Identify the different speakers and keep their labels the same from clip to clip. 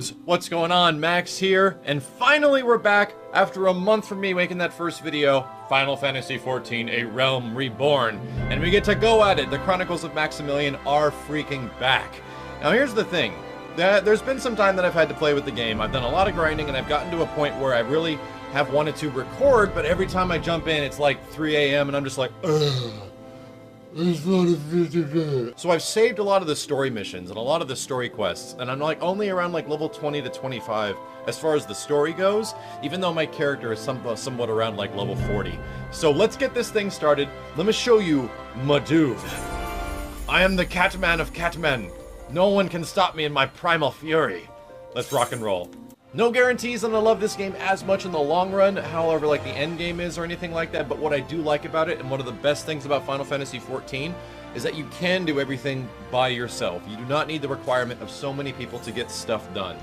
Speaker 1: dudes, what's going on? Max here, and finally we're back after a month from me making that first video, Final Fantasy XIV, A Realm Reborn, and we get to go at it. The Chronicles of Maximilian are freaking back. Now here's the thing, there's been some time that I've had to play with the game. I've done a lot of grinding, and I've gotten to a point where I really have wanted to record, but every time I jump in, it's like 3 a.m. and I'm just like, ugh. So I've saved a lot of the story missions and a lot of the story quests, and I'm like only around like level 20 to 25 as far as the story goes, even though my character is somewhat around like level 40. So let's get this thing started. Let me show you my dude. I am the Catman of Catmen. No one can stop me in my primal fury. Let's rock and roll. No guarantees that I love this game as much in the long run, however like the end game is or anything like that, but what I do like about it, and one of the best things about Final Fantasy XIV, is that you can do everything by yourself. You do not need the requirement of so many people to get stuff done.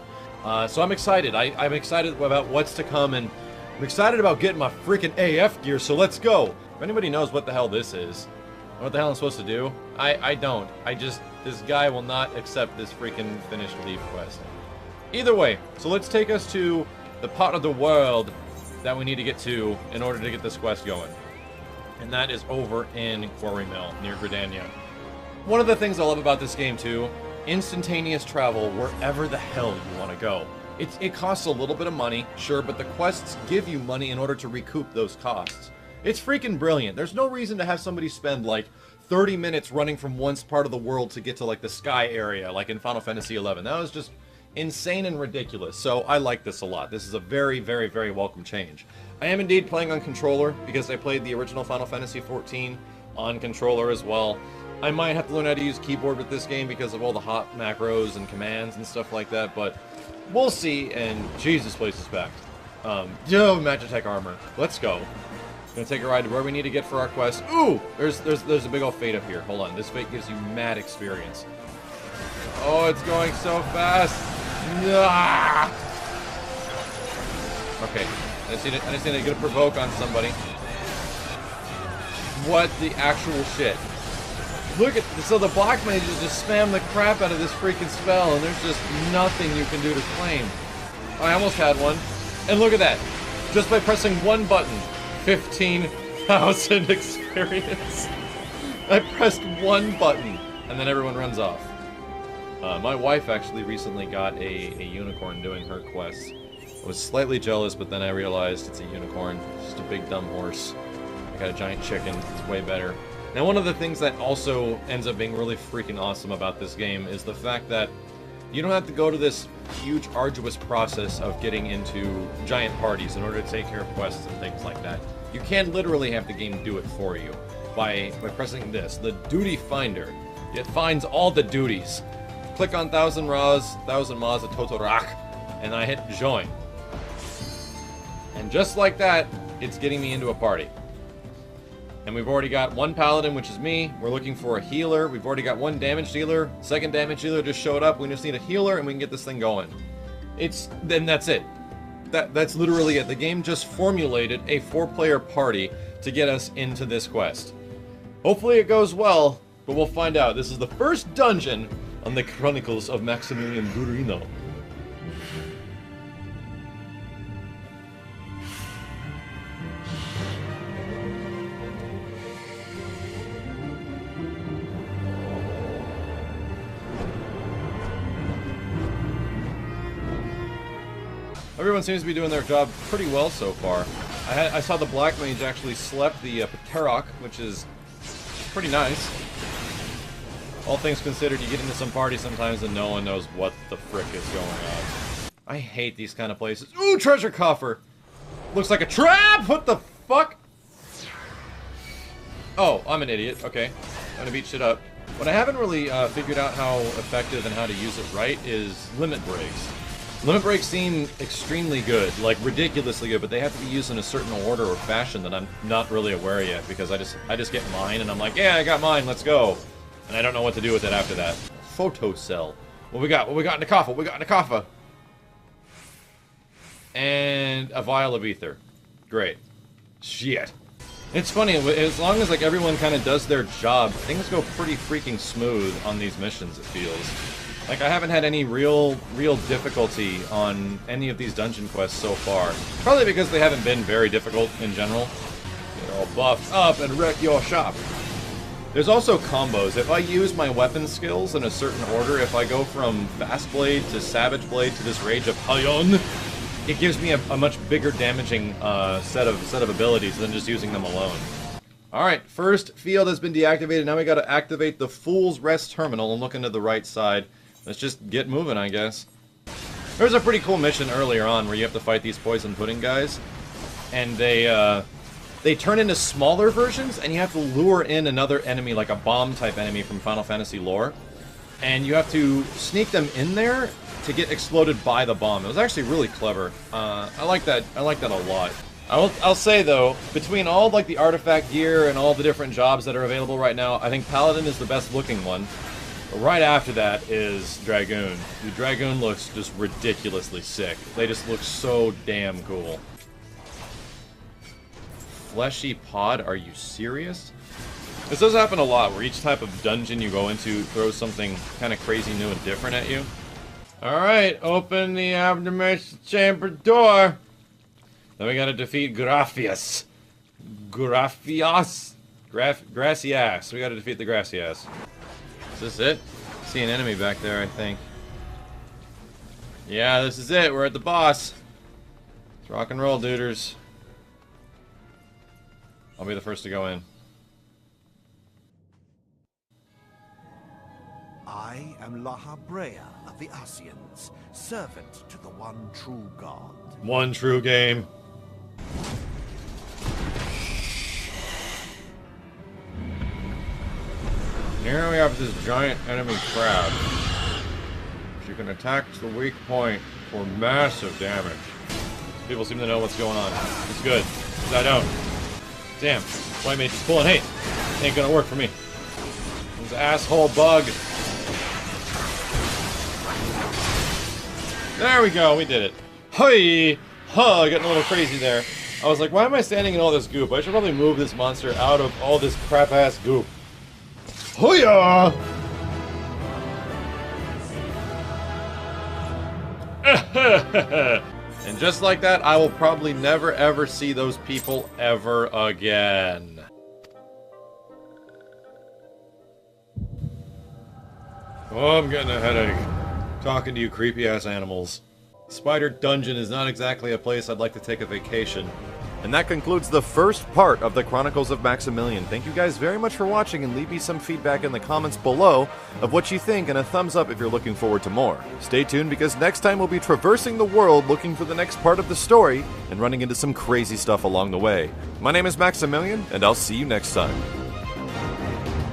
Speaker 1: So I'm excited. I'm excited about what's to come, and I'm excited about getting my freaking AF gear, so let's go! If anybody knows what the hell this is, what the hell I'm supposed to do, I don't. This guy will not accept this freaking finished leave quest. Either way, so let's take us to the part of the world that we need to get to in order to get this quest going. And that is over in Quarry Mill, near Gridania. One of the things I love about this game too, instantaneous travel wherever the hell you want to go. It costs a little bit of money, sure, but the quests give you money in order to recoup those costs. It's freaking brilliant. There's no reason to have somebody spend like 30 minutes running from one part of the world to get to like the sky area, like in Final Fantasy XI. That was just insane and ridiculous, so I like this a lot. This is a very, very, very welcome change. I am indeed playing on controller because I played the original Final Fantasy XIV on controller as well. I might have to learn how to use keyboard with this game because of all the hot macros and commands and stuff like that, but we'll see. And Jesus, place is packed. Yo, Magitech armor. Let's go. Gonna take a ride to where we need to get for our quest. Ooh, there's a big old fate up here. Hold on, this fate gives you mad experience. Oh, it's going so fast. Ah! Okay, I just need to get a provoke on somebody. What the actual shit? Look at so the black mages just spam the crap out of this freaking spell, and there's just nothing you can do to claim. Oh, I almost had one, and look at that! Just by pressing one button, 15,000 experience. I pressed one button, and then everyone runs off. My wife actually recently got a unicorn doing her quests. I was slightly jealous, but then I realized it's a unicorn. It's just a big dumb horse. I got a giant chicken. It's way better. Now, one of the things that also ends up being really freaking awesome about this game is the fact that you don't have to go to this huge, arduous process of getting into giant parties in order to take care of quests and things like that. You can literally have the game do it for you by pressing this, the Duty Finder. It finds all the duties. Click on 1000 Ras, 1000 Maz, Totorak, and I hit join. And just like that, it's getting me into a party. And we've already got one paladin, which is me. We're looking for a healer. We've already got one damage dealer. Second damage dealer just showed up. We just need a healer, and we can get this thing going. Then that's it. That's literally it. The game just formulated a 4-player party to get us into this quest. Hopefully it goes well, but we'll find out. This is the first dungeon on the Chronicles of Maximilian Gurino. Everyone seems to be doing their job pretty well so far. I saw the Black Mage actually slept the Pterok, which is pretty nice. All things considered, you get into some party sometimes and no one knows what the frick is going on. I hate these kind of places. Ooh, treasure coffer! Looks like a trap! What the fuck? Oh, I'm an idiot. Okay. I'm gonna beat shit up. What I haven't really figured out how effective and how to use it right is limit breaks. Limit breaks seem extremely good, like ridiculously good, but they have to be used in a certain order or fashion that I'm not really aware yet, because I just get mine and I'm like, yeah, I got mine, let's go. And I don't know what to do with it after that. Photo cell. What we got? What we got in the coffer? What we got in the coffer? And a vial of ether. Great. Shit. It's funny, as long as like everyone kind of does their job, things go pretty freaking smooth on these missions, it feels. Like, I haven't had any real difficulty on any of these dungeon quests so far. Probably because they haven't been very difficult in general. Get all buffed up and wreck your shop. There's also combos. If I use my weapon skills in a certain order, if I go from Fast Blade to Savage Blade to this Rage of Hayon, it gives me a much bigger damaging set of abilities than just using them alone. Alright, first field has been deactivated. Now we gotta activate the Fool's Rest Terminal and look into the right side. Let's just get moving, I guess. There was a pretty cool mission earlier on where you have to fight these poison pudding guys. And they turn into smaller versions, and you have to lure in another enemy, like a bomb-type enemy from Final Fantasy lore. And you have to sneak them in there to get exploded by the bomb. It was actually really clever. I like that a lot. I'll say, though, between all, like, the artifact gear and all the different jobs that are available right now, I think Paladin is the best-looking one. But right after that is Dragoon. The Dragoon looks just ridiculously sick. They just look so damn cool. Fleshy pod? Are you serious? This does happen a lot, where each type of dungeon you go into throws something kind of crazy new and different at you. Alright, open the abdomen chamber door. Then we gotta defeat Gracias. Gracias. We gotta defeat the Gracias. Is this it? I see an enemy back there, I think. Yeah, this is it. We're at the boss. Let's rock and roll, duders. I'll be the first to go in.
Speaker 2: I am La Habrea of the Asians, servant to the one true god.
Speaker 1: One true game. Here we have this giant enemy crab. She can attack the weak point for massive damage. People seem to know what's going on. It's good, because I don't. Damn, White Mage is pulling hate. Ain't gonna work for me. This asshole bug. There we go, we did it. Hey! Huh, getting a little crazy there. I was like, why am I standing in all this goop? I should probably move this monster out of all this crap-ass goop. Hoo-yah! And just like that, I will probably never ever see those people ever again. Oh, I'm getting a headache. Talking to you creepy-ass animals. Spider Dungeon is not exactly a place I'd like to take a vacation. And that concludes the first part of the Chronicles of Maximilian. Thank you guys very much for watching, and leave me some feedback in the comments below of what you think, and a thumbs up if you're looking forward to more. Stay tuned, because next time we'll be traversing the world looking for the next part of the story, and running into some crazy stuff along the way. My name is Maximilian, and I'll see you next time.